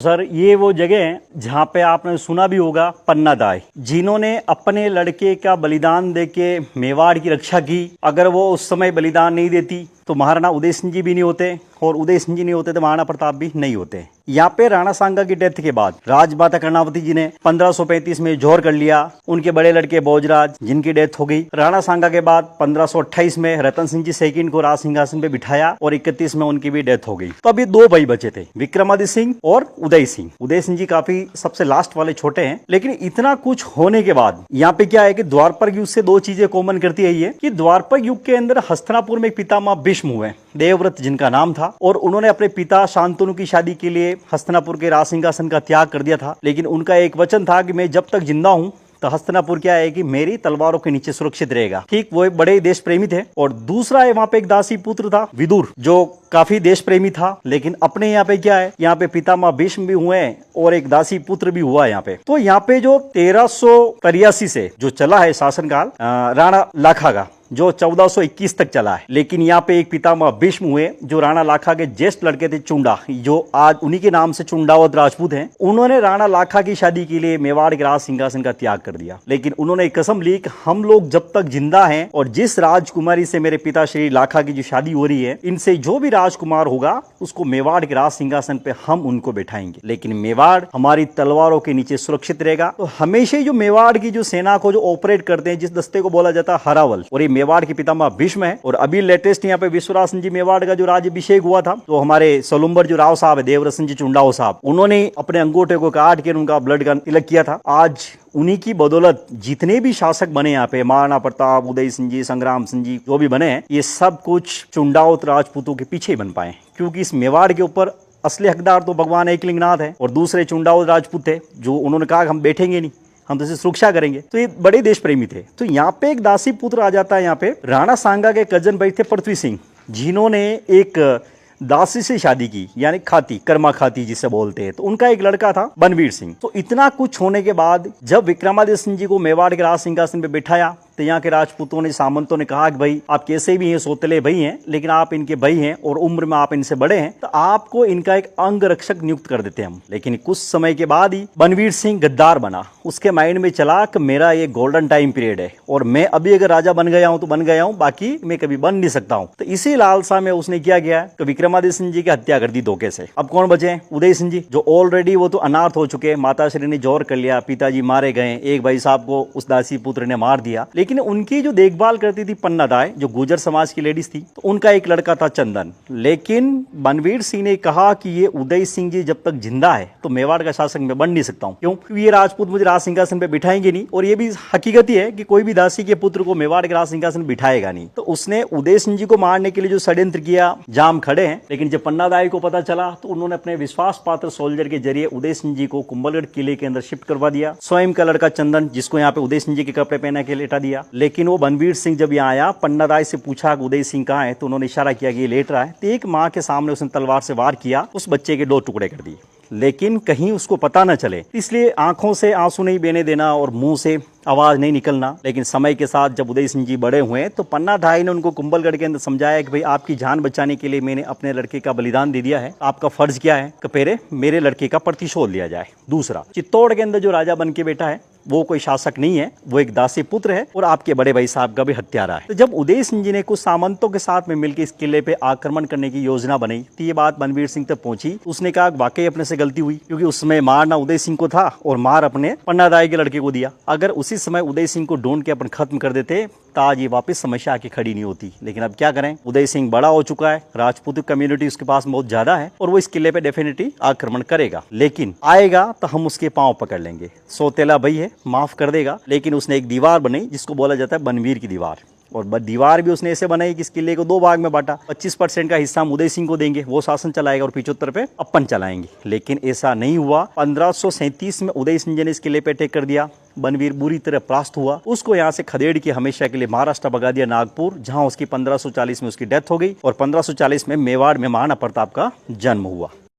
Sir ये वो जगह है जहाँ पे आपने सुना भी होगा पन्नादाई, जिन्होंने अपने लड़के का बलिदान देके मेवाड़ की रक्षा की। अगर वो उस समय बलिदान नहीं देती तो महाराणा उदय सिंह जी भी नहीं होते, और उदय सिंह जी नहीं होते तो महाराणा प्रताप भी नहीं होते। यहाँ पे राणा सांगा की डेथ के बाद राजमाता कर्णावती जी ने 1535 में जोहर कर लिया। उनके बड़े लड़के भोजराज जिनकी डेथ हो गई। राणा सांगा के बाद 1528 में रतन सिंह जी सेकंड को राज सिंहासन पे बिठाया और 31 में उनकी भी डेथ हो गई। तो अभी दो भाई बचे थे, विक्रमादित्य सिंह और उदय सिंह। उदय सिंह जी काफी सबसे लास्ट वाले छोटे हैं, लेकिन इतना कुछ होने के बाद यहाँ पे क्या है कि द्वापर युग से दो चीजें कॉमन करती है कि द्वापर युग के अंदर हस्तिनापुर में पितामह भीष्म हुए, देवव्रत जिनका नाम था, और उन्होंने अपने पिता शांतनु की शादी के लिए हस्तिनापुर के राज सिंहासन का त्याग कर दिया था। लेकिन उनका एक वचन था कि मैं जब तक जिंदा हूं तो हस्तिनापुर क्या है कि मेरी तलवारों के नीचे सुरक्षित रहेगा। ठीक, वो एक बड़े देश प्रेमी थे। और दूसरा है वहां पे एक दासी पुत्र था विदुर, जो काफी देश प्रेमी था। लेकिन अपने यहाँ पे क्या है, यहाँ पे पितामह भीष्म भी हुए और एक दासी पुत्र भी हुआ यहाँ पे। तो यहाँ पे जो 1383 से जो चला है शासनकाल राणा लाखा का, जो 1421 तक चला है। लेकिन यहाँ पे एक पितामह भीष्म हुए जो राणा लाखा के ज्येष्ठ लड़के थे चुंडा, जो आज उन्हीं के नाम से चुंडावत राजपूत हैं। उन्होंने राणा लाखा की शादी के लिए मेवाड़ के राज सिंहासन का त्याग कर दिया। लेकिन उन्होंने एक कसम ली कि हम लोग जब तक जिंदा हैं और जिस राजकुमारी से मेरे पिता श्री लाखा की जो शादी हो रही है, इनसे जो भी राजकुमार होगा उसको मेवाड़ के राज सिंहासन पे हम उनको बैठाएंगे, लेकिन मेवाड़ हमारी तलवारों के नीचे सुरक्षित रहेगा। तो हमेशा जो मेवाड़ की जो सेना को जो ऑपरेट करते हैं, जिस दस्ते को बोला जाता है हरावल, और ये मेवाड़ के पितामह भीष्म है। और अभी लेटेस्ट यहाँ पे विश्वराज सिंह जी मेवाड़ का जो राज्यभिषेक हुआ था, तो हमारे सोलुम्बर जो राव साहब है, देवव्रत सिंह जी चुंडाओ साहब, उन्होंने अपने अंगूठे को काट के उनका ब्लड का तिलक किया था। आज उन्हीं की बदौलत जितने भी शासक बने यहाँ पे, महाराणा प्रताप, उदय सिंह जी, संग्राम सिंह जी, जो भी बने हैं, ये सब कुछ चुंडावत राजपूतों के पीछे बन पाए, क्योंकि इस मेवाड़ के ऊपर असली हकदार तो भगवान एकलिंगनाथ है और दूसरे चुंडावत राजपूत थे, जो उन्होंने कहा हम बैठेंगे नहीं, हम तो सुरक्षा करेंगे। तो ये बड़े देश प्रेमी थे। तो यहाँ पे एक दासी पुत्र आ जाता है। यहाँ पे राणा सांगा के कजन भाई थे पृथ्वी सिंह, जिन्होंने एक दासी से शादी की, यानी खाती, कर्मा खाती जिसे बोलते हैं। तो उनका एक लड़का था बनवीर सिंह। तो इतना कुछ होने के बाद जब विक्रमादित्य सिंह जी को मेवाड़ के राज सिंहासन पे बिठाया, तो यहाँ के राजपूतों ने, सामंतों ने कहा कि भाई आप कैसे भी हैं, सौतेले भाई हैं, लेकिन आप इनके भाई हैं और उम्र में आप इनसे बड़े हैं, तो आपको इनका एक अंग रक्षक नियुक्त कर देते हैं हम। लेकिन कुछ समय के बाद ही बनवीर सिंह गद्दार बना। उसके माइंड में चला कि मेरा ये गोल्डन टाइम पीरियड है और मैं अभी अगर राजा बन गया हूं तो बन गया हूं, बाकी मैं कभी बन नहीं सकता हूं। तो इसी लालसा में उसने क्या किया कि विक्रमादित्य सिंह जी की हत्या कर दी धोखे से। अब कौन बचे? उदय सिंह जी, जो ऑलरेडी वो तो अनाथ हो चुके, माताश्री ने जोर कर लिया, पिताजी मारे गए, एक भाई साहब को उस दासी पुत्र ने मार दिया। लेकिन उनकी जो देखभाल करती थी पन्नादाई, जो गुर्जर समाज की लेडीज थी, तो उनका एक लड़का था चंदन। लेकिन बनवीर सिंह ने कहा कि ये उदय सिंह जी जब तक जिंदा है तो मेवाड़ का शासक मैं बन नहीं सकता हूं। क्यों? क्योंकि ये राजपूत मुझे राज सिंहासन पे बिठाएंगे नहीं, और ये भी हकीकत ही है कि कोई भी दासी के पुत्र को मेवाड़ के राज सिंहासन बिठाएगा नहीं। तो उसने उदय सिंह जी को मारने के लिए जो षड्यंत्र किया, जाम खड़े हैं। लेकिन जब पन्नादाई को पता चला तो उन्होंने अपने विश्वास पात्र सोल्जर के जरिए उदय सिंह जी को कुंभलगढ़ किले के अंदर शिफ्ट करवा दिया। स्वयं का लड़का चंदन, जिसको यहाँ पे उदय सिंह जी के कपड़े पहना के लेटा दिया। लेकिन वो बनवीर सिंह जब यहाँ आया, पन्नादाई से पूछा कि उदय सिंह कहाँ है, तो उन्होंने इशारा किया कि ये लेट रहा है। तो एक माँ के सामने उसने तलवार से वार किया, उस बच्चे के 2 टुकड़े कर दिए, लेकिन कहीं उसको पता न चले, इसलिए आंखों से आंसू नहीं बहने देना और मुंह से आवाज नहीं निकलना। लेकिन समय के साथ जब उदय सिंह जी बड़े हुए तो पन्नादाई ने उनको कुंभलगढ़ के अंदर समझाया कि भाई आपकी जान बचाने के लिए मैंने अपने लड़के का बलिदान दे दिया है, आपका फर्ज क्या है कि पहले मेरे लड़के का प्रतिशोध लिया जाए। दूसरा, चित्तौड़ के अंदर जो राजा बन के बैठा है वो कोई शासक नहीं है, वो एक दासी पुत्र है और आपके बड़े भाई साहब का भी हत्यारा है। तो जब उदय सिंह जी ने कुछ सामंतों के साथ में मिलकर इस किले पे आक्रमण करने की योजना बनाई, तो ये बात बनवीर सिंह तक पहुंची। उसने कहा वाकई अपने से गलती हुई, क्योंकि उसमें मार ना उदय सिंह को था और मार अपने पन्नादाई के लड़के को दिया। अगर उसी समय उदय सिंह को ढूंढ के अपन खत्म कर देते तो आज ये वापस समस्या आके खड़ी नहीं होती। लेकिन अब क्या करें, उदय सिंह बड़ा हो चुका है, राजपूत कम्युनिटी उसके पास बहुत ज्यादा है और वो इस किले पे डेफिनेटली आक्रमण करेगा। लेकिन आएगा तो हम उसके पांव पकड़ लेंगे। सौतेला भाई है, माफ कर देगा। लेकिन उसने एक दीवार बनाई जिसको बोला जाता है बनवीर की दीवार, और दीवार भी उसने ऐसे बनाई कि इस किले को 2 भाग में बांटा। 25% का हिस्सा हम उदय सिंह को देंगे, वो शासन चलाएगा, और 75 पे अपन चलाएंगे। लेकिन ऐसा नहीं हुआ। 1537 में उदय सिंह जी ने इस किले पे अटैक कर दिया। बनवीर बुरी तरह परास्त हुआ। उसको यहाँ से खदेड़ के हमेशा के लिए महाराष्ट्र भगा दिया, नागपुर, जहाँ उसकी 1540 में उसकी डेथ हो गई और 1540 में मेवाड़ में महाराणा प्रताप का जन्म हुआ।